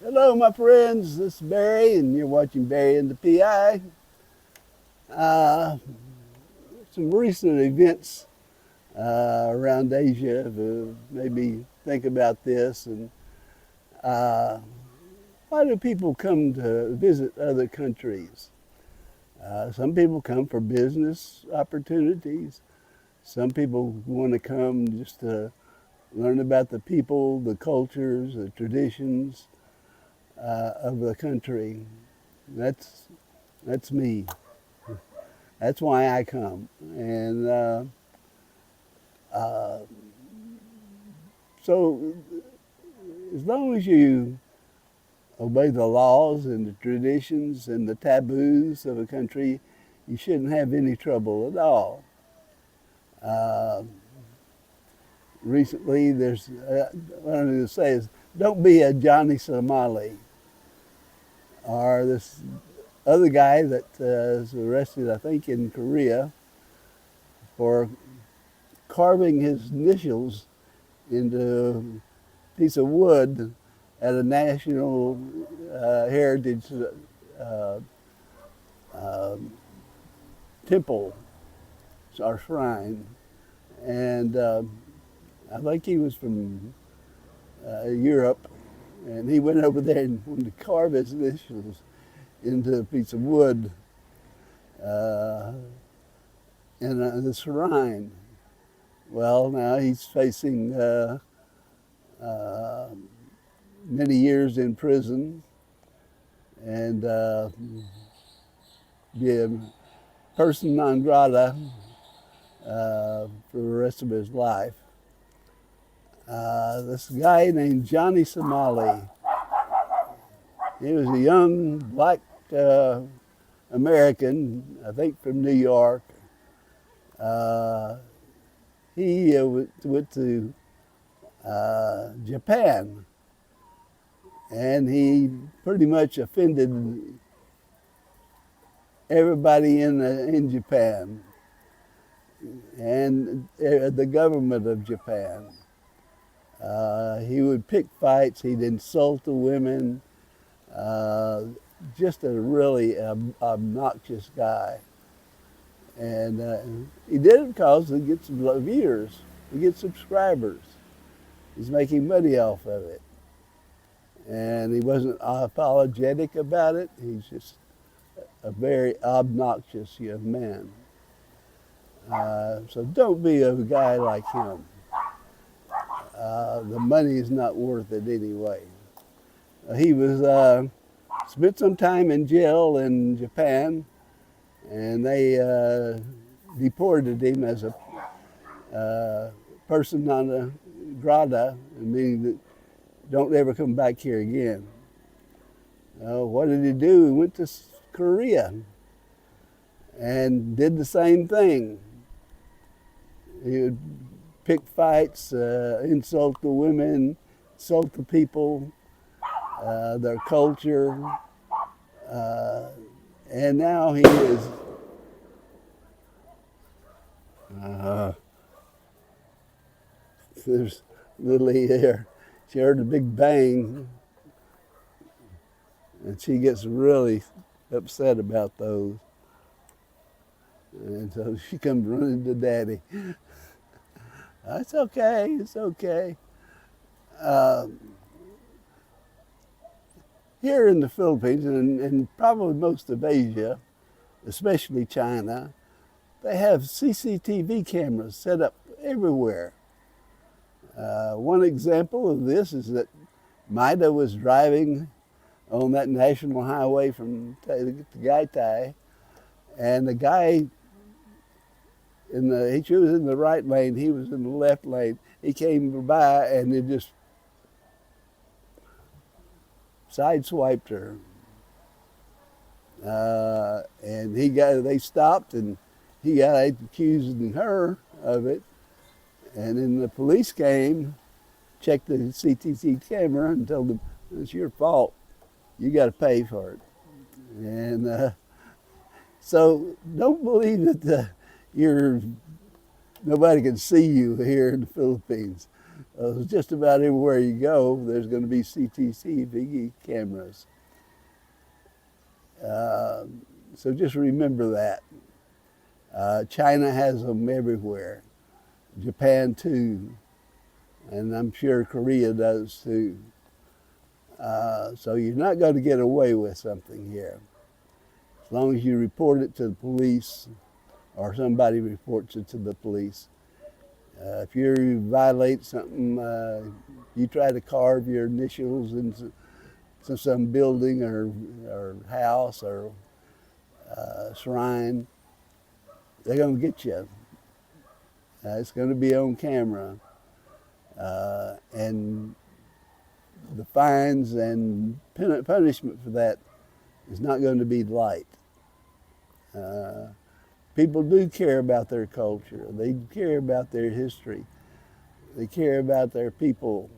Hello, my friends. This is Barry, and you're watching Barry and the PI. Uh, some recent events around Asia have made me think about this. And uh, why do people come to visit other countries? Some people come for business opportunities. Some people want to come just to learn about the people, the cultures, the traditions of the country. That's that's me. That's why I come. And uh, so, as long as you obey the laws and the traditions and the taboos of a country, you shouldn't have any trouble at all. Uh, Recently, what I'm going to say is, don't be a Johnny Somali, or this other guy that was arrested, I think, in Korea for carving his initials into a piece of wood at a national heritage uh, uh, temple or shrine. And I think he was from Europe, and he went over there and wanted to carve his initials into a piece of wood uh, in the shrine. Well, now he's facing uh, many years in prison and be a person non grata for the rest of his life. This guy named Johnny Somali, he was a young black uh, American, I think from New York. Uh, he went to Japan, and he pretty much offended everybody in Japan and the government of Japan. He would pick fights. He'd insult the women. Uh, just a really obnoxious guy. And he did it because he gets viewers. He gets subscribers. He's making money off of it. And he wasn't apologetic about it. He's just a very obnoxious young man. So don't be a guy like him. The money is not worth it anyway. He was spent some time in jail in Japan, and they deported him as a person non grata, meaning that don't ever come back here again. What did he do? He went to Korea and did the same thing. He would pick fights, insult the women, insult the people, their culture, and now he is. Uh, there's Lily here. She heard a big bang, and she gets really upset about those. And so she comes running to Daddy. It's okay. It's okay. Uh, Here in the Philippines and probably most of Asia, especially China, they have CCTV cameras set up everywhere. One example of this is that Maida was driving on that national highway from Tagaytay, and the guy she was in the right lane, he was in the left lane. He came by and it just sideswiped her. And they stopped, and he got accusing her of it. And then the police came, checked the CCTV camera, and told them, it's your fault. You got to pay for it. And so don't believe that nobody can see you here in the Philippines. Just about everywhere you go, there's going to be CCTV cameras. Uh, so just remember that. China has them everywhere. Japan too, and I'm sure Korea does too. So you're not going to get away with something here. As long as you report it to the police or somebody reports it to the police. If you violate something, you try to carve your initials into some building or house or shrine, they're going to get you. It's going to be on camera. And the fines and punishment for that is not going to be light. Uh, People do care about their culture. They care about their history. They care about their people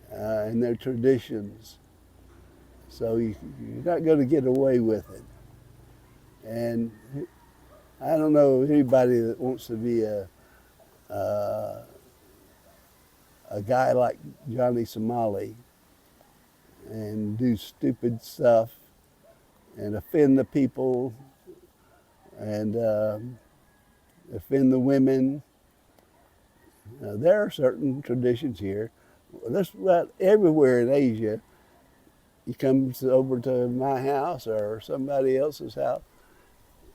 and their traditions. So you're not going to get away with it. And I don't know anybody that wants to be uh, a guy like Johnny Somali and do stupid stuff and offend the people and offend the women. There are certain traditions here. That's about everywhere in Asia. You come over to my house or somebody else's house.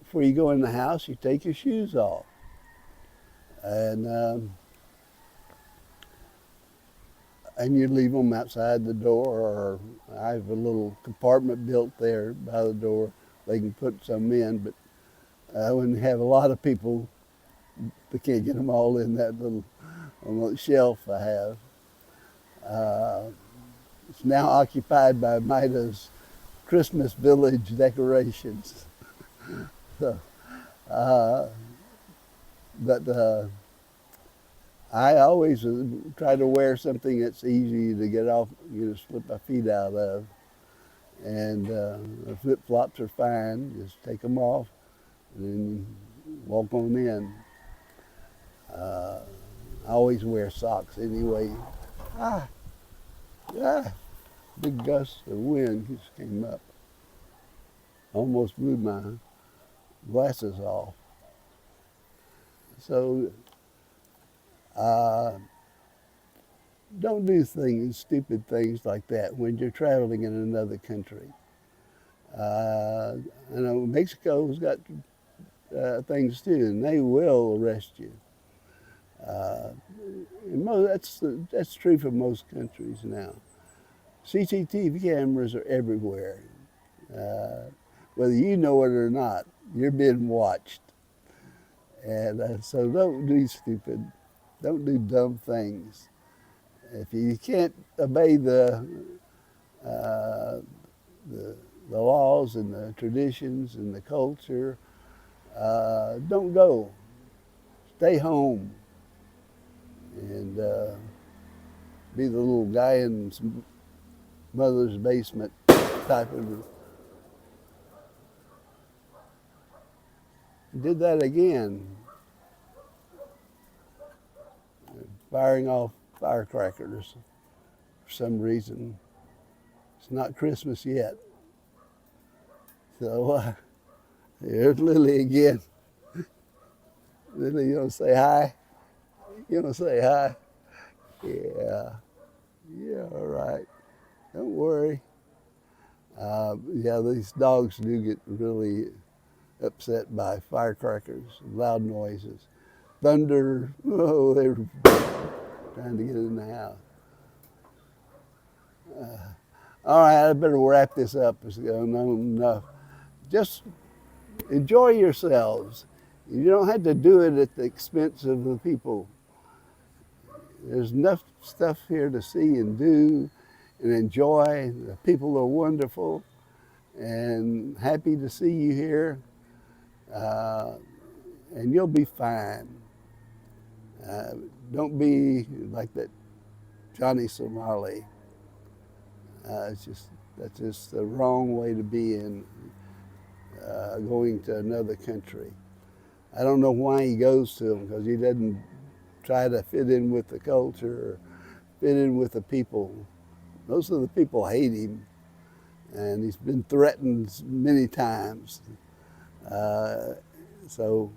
Before you go in the house, you take your shoes off. And and you leave them outside the door, or I have a little compartment built there by the door. They can put some in, but when you have a lot of people, they can't get them all in that little on the shelf I have. Uh, it's now occupied by Mida's Christmas village decorations. So, uh, but I always try to wear something that's easy to get off, slip my feet out of. And the flip flops are fine. Just take them off and then walk on in. I always wear socks anyway. Ah, ah, big gust of wind just came up. Almost blew my glasses off. So uh, don't do stupid things like that when you're traveling in another country. I know Mexico's got things too, and they will arrest you. Uh, that's true for most countries now. CCTV cameras are everywhere. Uh, Whether you know it or not, you're being watched. And so don't do dumb things. If you can't obey uh, the, the laws and the traditions and the culture, don't go. Stay home and be the little guy in some mother's basement type of. Did that again, firing off firecrackers for some reason. It's not Christmas yet. So here's Lily again. Lily, you want to say hi? You want to say hi? Yeah. Yeah, all right. Don't worry. Yeah, these dogs do get really upset by firecrackers, loud noises. Thunder, oh, they're trying to get in the house. All right, I better wrap this up. It's going on enough. Just enjoy yourselves. You don't have to do it at the expense of the people. There's enough stuff here to see and do and enjoy. The people are wonderful and happy to see you here. And you'll be fine. Uh, don't be like that Johnny Somali. That's just the wrong way to be in going to another country. I don't know why he goes to them because he doesn't try to fit in with the culture, fit in with the people. Most of the people hate him, and he's been threatened many times. Uh, so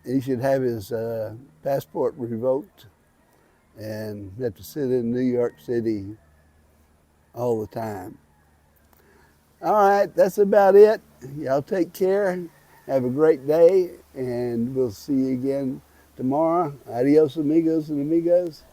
he should have his passport revoked and have to sit in New York City all the time. All right, that's about it. Y'all take care. Have a great day, and we'll see you again tomorrow. Adios, amigos and amigos.